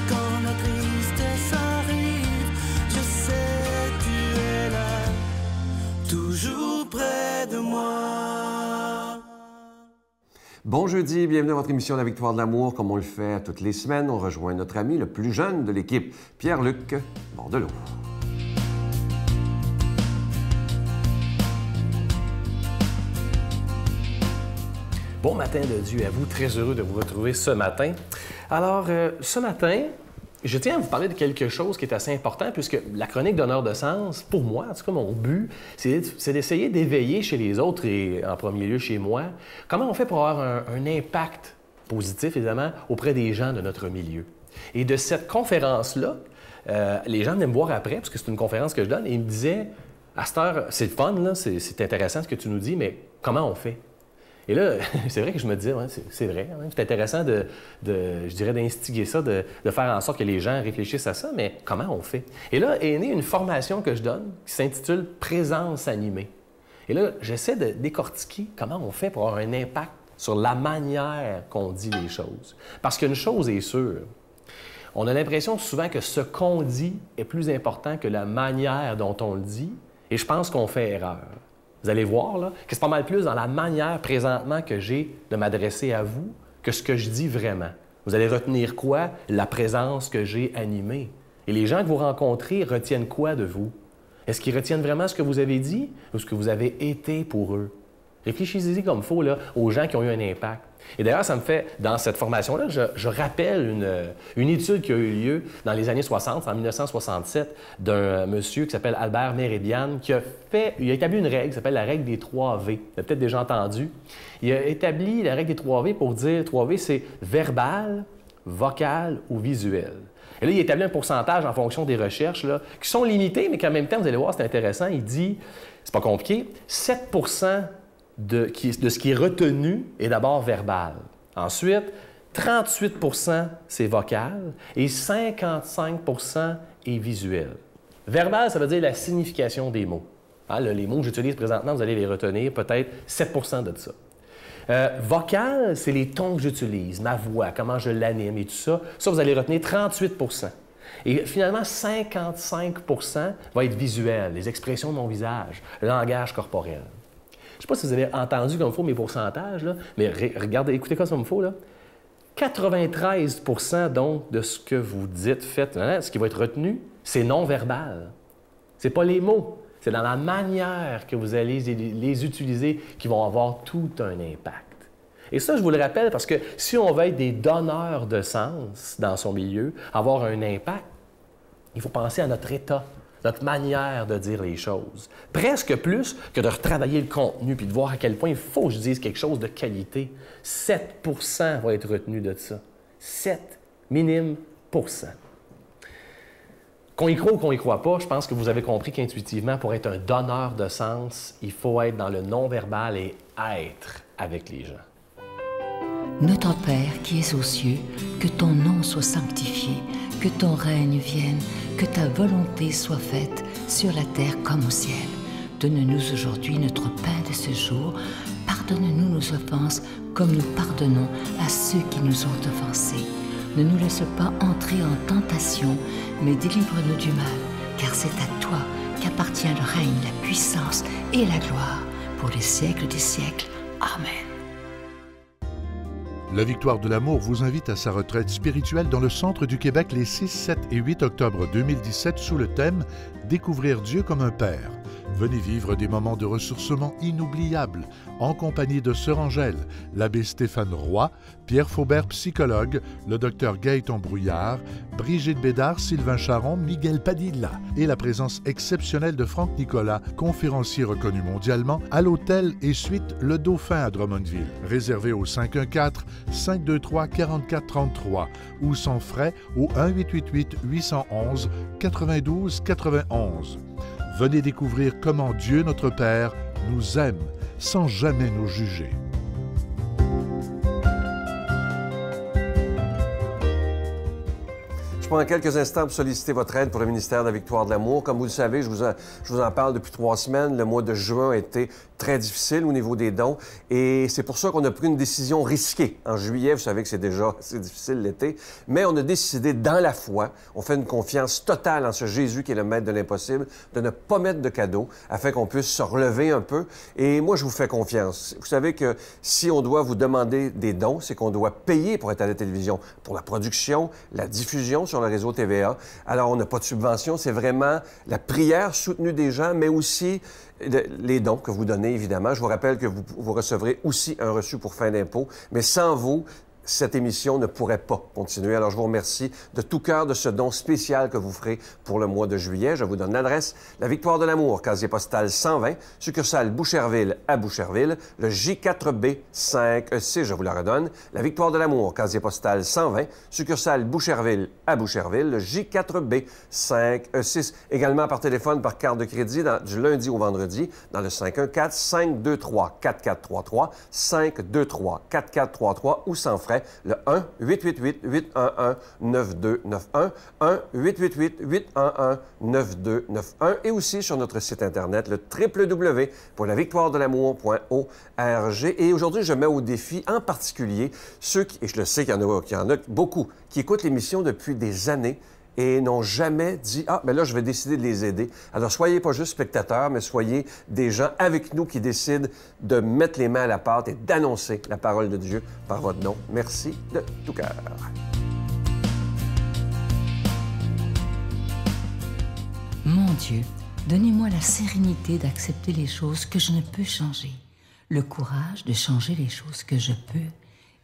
Quand la tristesse arrive, je sais tu es là, toujours près de moi. Bon jeudi, bienvenue à votre émission La Victoire de l'amour. Comme on le fait toutes les semaines, on rejoint notre ami le plus jeune de l'équipe, Pierre-Luc Bordelot. Bon matin de Dieu à vous, très heureux de vous retrouver ce matin. Alors, ce matin, je tiens à vous parler de quelque chose qui est assez important, puisque la chronique d'honneur de sens, pour moi, en tout cas mon but, c'est d'essayer d'éveiller chez les autres et en premier lieu chez moi, comment on fait pour avoir un impact positif, évidemment, auprès des gens de notre milieu. Et de cette conférence-là, les gens venaient me voir après, parce que c'est une conférence que je donne, et ils me disaient, à cette heure, c'est le fun, là, c'est intéressant ce que tu nous dis, mais comment on fait? Et là, c'est vrai que je me disais, ouais, c'est vrai, hein, c'est intéressant je dirais, d'instiguer ça, de faire en sorte que les gens réfléchissent à ça, mais comment on fait? Et là est née une formation que je donne qui s'intitule « Présence animée ». Et là, j'essaie de décortiquer comment on fait pour avoir un impact sur la manière qu'on dit les choses. Parce qu'une chose est sûre, on a l'impression souvent que ce qu'on dit est plus important que la manière dont on le dit, et je pense qu'on fait erreur. Vous allez voir là, que c'est pas mal plus dans la manière présentement que j'ai de m'adresser à vous que ce que je dis vraiment. Vous allez retenir quoi? La présence que j'ai animée. Et les gens que vous rencontrez retiennent quoi de vous? Est-ce qu'ils retiennent vraiment ce que vous avez dit ou ce que vous avez été pour eux? Réfléchissez-y comme il faut là, aux gens qui ont eu un impact. Et d'ailleurs, ça me fait, dans cette formation-là, je rappelle une étude qui a eu lieu dans les années 60, en 1967, d'un monsieur qui s'appelle Albert Méridian, qui a établi une règle qui s'appelle la règle des 3 V. Vous avez peut-être déjà entendu. Il a établi la règle des 3 V pour dire 3 V, c'est verbal, vocal ou visuel. Et là, il établit un pourcentage en fonction des recherches là, qui sont limitées, mais qu'en même temps, vous allez voir, c'est intéressant. Il dit, c'est pas compliqué, 7 de ce qui est retenu est d'abord verbal. Ensuite, 38 c'est vocal et 55 est visuel. Verbal, ça veut dire la signification des mots. Hein, là, les mots que j'utilise présentement, vous allez les retenir, peut-être 7 de ça. Vocal, c'est les tons que j'utilise, ma voix, comment je l'anime et tout ça. Ça, vous allez retenir 38 Et finalement, 55 va être visuel, les expressions de mon visage, le langage corporel. Je ne sais pas si vous avez entendu comme il faut mes pourcentages, là, mais regardez, écoutez quoi comme il faut. Là. 93 donc de ce que vous dites, faites, ce qui va être retenu, c'est non-verbal. Ce n'est pas les mots, c'est dans la manière que vous allez les utiliser qui vont avoir tout un impact. Et ça, je vous le rappelle parce que si on veut être des donneurs de sens dans son milieu, avoir un impact, il faut penser à notre état, notre manière de dire les choses. Presque plus que de retravailler le contenu puis de voir à quel point il faut que je dise quelque chose de qualité. 7 va être retenu de ça. 7 minime %. Qu'on y croit ou qu'on y croit pas, je pense que vous avez compris qu'intuitivement, pour être un donneur de sens, il faut être dans le non-verbal et être avec les gens. Notre Père qui es aux cieux, que ton nom soit sanctifié, que ton règne vienne, que ta volonté soit faite sur la terre comme au ciel. Donne-nous aujourd'hui notre pain de ce jour. Pardonne-nous nos offenses comme nous pardonnons à ceux qui nous ont offensés. Ne nous laisse pas entrer en tentation, mais délivre-nous du mal, car c'est à toi qu'appartient le règne, la puissance et la gloire pour les siècles des siècles. Amen. La Victoire de l'amour vous invite à sa retraite spirituelle dans le centre du Québec les 6, 7 et 8 octobre 2017 sous le thème « Découvrir Dieu comme un Père ». Venez vivre des moments de ressourcement inoubliables en compagnie de Sœur Angèle, l'abbé Stéphane Roy, Pierre Faubert, psychologue, le docteur Gaëtan Brouillard, Brigitte Bédard, Sylvain Charon, Miguel Padilla et la présence exceptionnelle de Franck Nicolas, conférencier reconnu mondialement, à l'hôtel et suite Le Dauphin à Drummondville. Réservé au 514-523-4433 ou sans frais au 1-888-811-92-91. Venez découvrir comment Dieu, notre Père, nous aime sans jamais nous juger. Je prends quelques instants pour solliciter votre aide pour le ministère de la Victoire de l'amour. Comme vous le savez, je vous en parle depuis 3 semaines. Le mois de juin a été très difficile au niveau des dons. Et c'est pour ça qu'on a pris une décision risquée. En juillet, vous savez que c'est déjà assez difficile l'été, mais on a décidé dans la foi, on fait une confiance totale en ce Jésus qui est le maître de l'impossible, de ne pas mettre de cadeaux afin qu'on puisse se relever un peu. Et moi, je vous fais confiance. Vous savez que si on doit vous demander des dons, c'est qu'on doit payer pour être à la télévision, pour la production, la diffusion sur le réseau TVA. Alors, on n'a pas de subvention, c'est vraiment la prière soutenue des gens, mais aussi les dons que vous donnez, évidemment. Je vous rappelle que vous recevrez aussi un reçu pour fin d'impôt, mais sans vous, cette émission ne pourrait pas continuer. Alors, je vous remercie de tout cœur de ce don spécial que vous ferez pour le mois de juillet. Je vous donne l'adresse, la Victoire de l'Amour, casier postal 120, succursale Boucherville à Boucherville, le J4B 5E6, je vous la redonne. La Victoire de l'Amour, casier postal 120, succursale Boucherville à Boucherville, le J4B 5E6. Également par téléphone, par carte de crédit, du lundi au vendredi, dans le 514-523-4433, 523-4433 ou sans frais. Le 1-888-811-9291, 1-888-811-9291 et aussi sur notre site Internet, le www.lavictoiredelamour.org. Et aujourd'hui, je mets au défi en particulier ceux qui, et je le sais qu'il y en a beaucoup, qui écoutent l'émission depuis des années et n'ont jamais dit « Ah, mais là, je vais décider de les aider. » Alors, soyez pas juste spectateurs, mais soyez des gens avec nous qui décident de mettre les mains à la pâte et d'annoncer la parole de Dieu par votre nom. Merci de tout cœur. Mon Dieu, donnez-moi la sérénité d'accepter les choses que je ne peux changer, le courage de changer les choses que je peux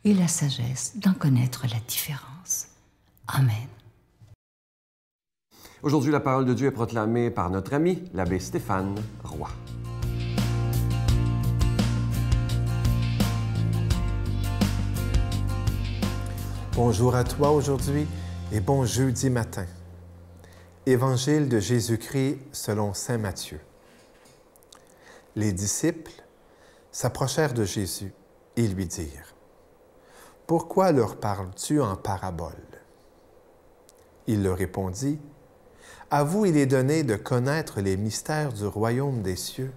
et la sagesse d'en connaître la différence. Amen. Aujourd'hui, la parole de Dieu est proclamée par notre ami, l'abbé Stéphane Roy. Bonjour à toi aujourd'hui et bon jeudi matin. Évangile de Jésus-Christ selon saint Matthieu. Les disciples s'approchèrent de Jésus et lui dirent : « Pourquoi leur parles-tu en parabole ?» Il leur répondit : « À vous il est donné de connaître les mystères du royaume des cieux,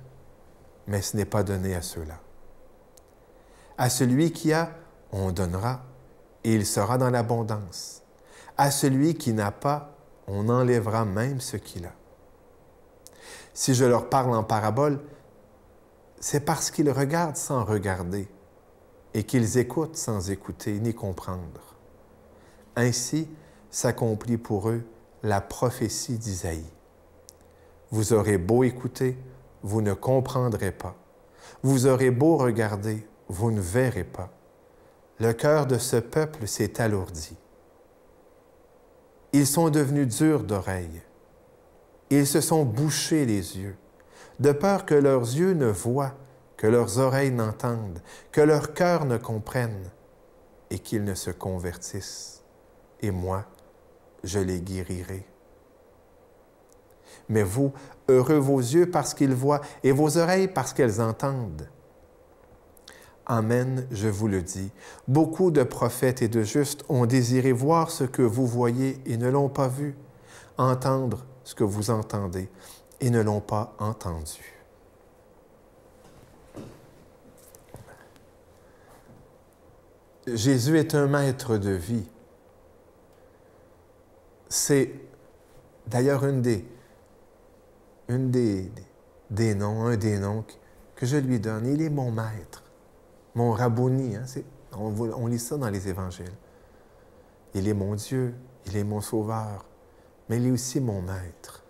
mais ce n'est pas donné à ceux-là. À celui qui a, on donnera, et il sera dans l'abondance. À celui qui n'a pas, on enlèvera même ce qu'il a. Si je leur parle en parabole, c'est parce qu'ils regardent sans regarder et qu'ils écoutent sans écouter ni comprendre. Ainsi s'accomplit pour eux la prophétie d'Isaïe. Vous aurez beau écouter, vous ne comprendrez pas. Vous aurez beau regarder, vous ne verrez pas. Le cœur de ce peuple s'est alourdi. Ils sont devenus durs d'oreille. Ils se sont bouchés les yeux, de peur que leurs yeux ne voient, que leurs oreilles n'entendent, que leur cœur ne comprenne, et qu'ils ne se convertissent. Et moi, je les guérirai. Mais vous, heureux vos yeux parce qu'ils voient, et vos oreilles parce qu'elles entendent. Amen, je vous le dis, beaucoup de prophètes et de justes ont désiré voir ce que vous voyez et ne l'ont pas vu, entendre ce que vous entendez et ne l'ont pas entendu. Jésus est un maître de vie. C'est d'ailleurs un des noms que je lui donne. Il est mon maître, mon Rabbouni. Hein, on lit ça dans les évangiles. Il est mon Dieu, il est mon sauveur, mais il est aussi mon maître.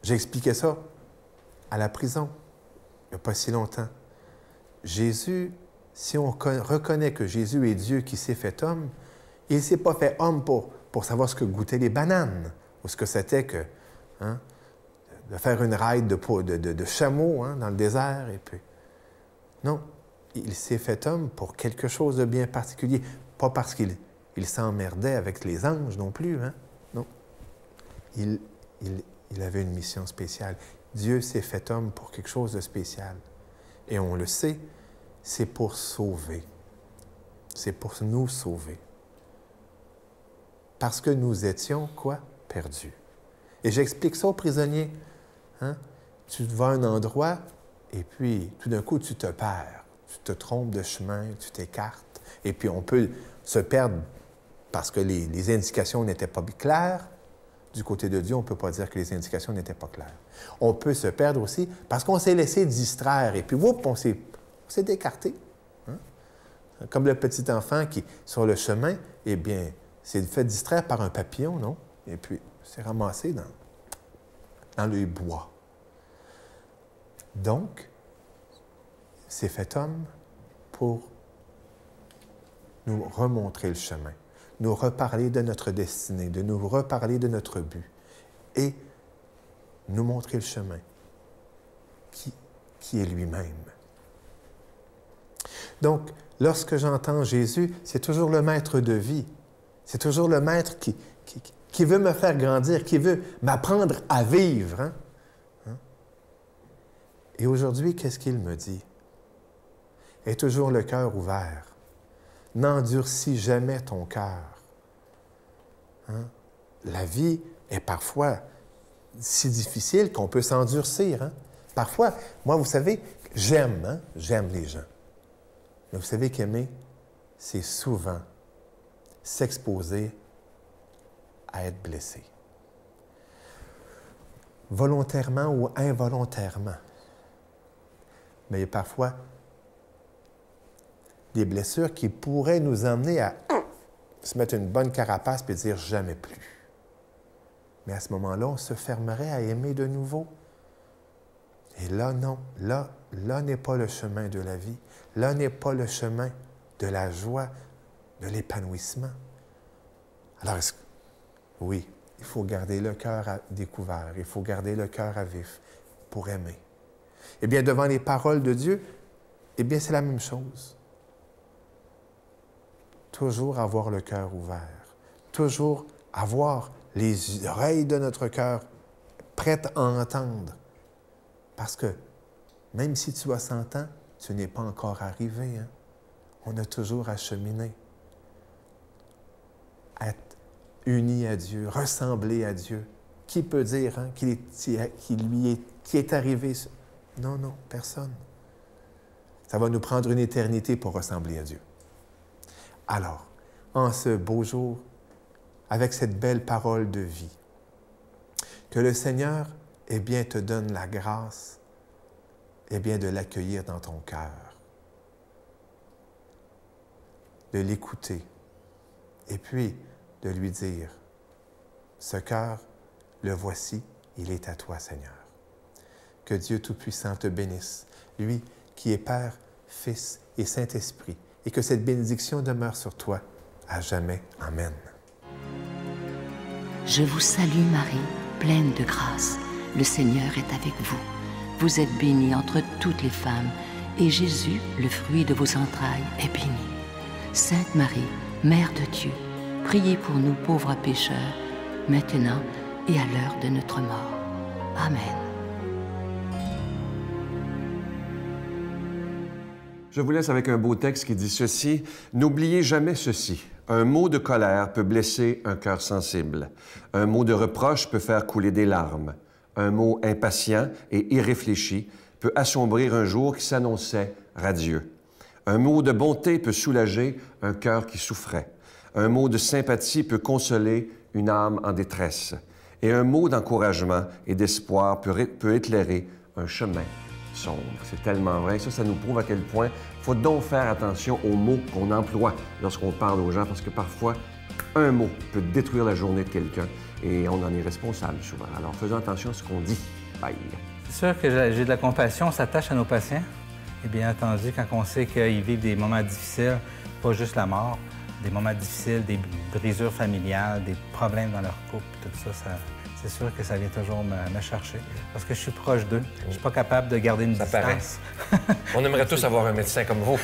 J'expliquais ça à la prison, il n'y a pas si longtemps. Jésus, si on reconnaît que Jésus est Dieu qui s'est fait homme, il ne s'est pas fait homme pour savoir ce que goûtaient les bananes, ou ce que c'était que de faire une ride de chameau dans le désert. Et puis... Non, il s'est fait homme pour quelque chose de bien particulier, pas parce qu'il s'emmerdait avec les anges non plus. Non, il avait une mission spéciale. Dieu s'est fait homme pour quelque chose de spécial. Et on le sait, c'est pour sauver. C'est pour nous sauver. Parce que nous étions, quoi? Perdus. Et j'explique ça aux prisonniers. Tu vas à un endroit Et puis, tout d'un coup, tu te perds. Tu te trompes de chemin, tu t'écartes. Et puis, on peut se perdre parce que les indications n'étaient pas claires. Du côté de Dieu, on ne peut pas dire que les indications n'étaient pas claires. On peut se perdre aussi parce qu'on s'est laissé distraire. Et puis, whoop, on s'est écarté. Hein? Comme le petit enfant qui, sur le chemin, eh bien, s'est fait distraire par un papillon, non? Et puis, s'est ramassé dans le bois. Donc, c'est fait homme pour nous remontrer le chemin, nous reparler de notre destinée, de nous reparler de notre but et nous montrer le chemin qui est lui-même. Donc, lorsque j'entends Jésus, c'est toujours le maître de vie. C'est toujours le maître qui veut me faire grandir, qui veut m'apprendre à vivre. Hein? Et aujourd'hui, qu'est-ce qu'il me dit? Aie toujours le cœur ouvert. N'endurcis jamais ton cœur. Hein? La vie est parfois si difficile qu'on peut s'endurcir. Hein? Parfois, moi, vous savez, j'aime les gens. Mais vous savez qu'aimer, c'est souvent s'exposer à être blessé. Volontairement ou involontairement. Mais il y a parfois des blessures qui pourraient nous emmener à se mettre une bonne carapace et dire « jamais plus ». Mais à ce moment-là, on se fermerait à aimer de nouveau. Et là, non. Là n'est pas le chemin de la vie. Là n'est pas le chemin de la joie, de l'épanouissement. Alors, oui, il faut garder le cœur à découvert. Il faut garder le cœur à vif pour aimer. Eh bien, devant les paroles de Dieu, eh bien, c'est la même chose. Toujours avoir le cœur ouvert. Toujours avoir les oreilles de notre cœur prêtes à entendre. Parce que même si tu as 100 ans, tu n'es pas encore arrivé. Hein? On a toujours à cheminer. Être uni à Dieu, ressembler à Dieu. Qui peut dire hein, qui est arrivé? Non, personne. Ça va nous prendre une éternité pour ressembler à Dieu. Alors, en ce beau jour, avec cette belle parole de vie, que le Seigneur, eh bien, te donne la grâce, eh bien, de l'accueillir dans ton cœur, de l'écouter, et puis de lui dire, ce cœur, le voici, il est à toi, Seigneur. Que Dieu Tout-Puissant te bénisse, lui qui est Père, Fils et Saint-Esprit, et que cette bénédiction demeure sur toi à jamais. Amen. Je vous salue Marie, pleine de grâce. Le Seigneur est avec vous. Vous êtes bénie entre toutes les femmes, et Jésus, le fruit de vos entrailles, est béni. Sainte Marie, Mère de Dieu, priez pour nous pauvres pécheurs, maintenant et à l'heure de notre mort. Amen. Je vous laisse avec un beau texte qui dit ceci. « N'oubliez jamais ceci. Un mot de colère peut blesser un cœur sensible. Un mot de reproche peut faire couler des larmes. Un mot impatient et irréfléchi peut assombrir un jour qui s'annonçait radieux. Un mot de bonté peut soulager un cœur qui souffrait. Un mot de sympathie peut consoler une âme en détresse. Et un mot d'encouragement et d'espoir peut éclairer un chemin sombre. » C'est tellement vrai. Ça nous prouve à quel point il faut donc faire attention aux mots qu'on emploie lorsqu'on parle aux gens, parce que parfois, un mot peut détruire la journée de quelqu'un et on en est responsable souvent. Alors, faisons attention à ce qu'on dit. Bye. C'est sûr que j'ai de la compassion, on s'attache à nos patients. Et bien entendu, quand on sait qu'ils vivent des moments difficiles, pas juste la mort, des moments difficiles, des brisures familiales, des problèmes dans leur couple, tout ça, c'est sûr que ça vient toujours me chercher. Parce que je suis proche d'eux. Je suis pas capable de garder une distance. On aimerait tous avoir un médecin comme vous.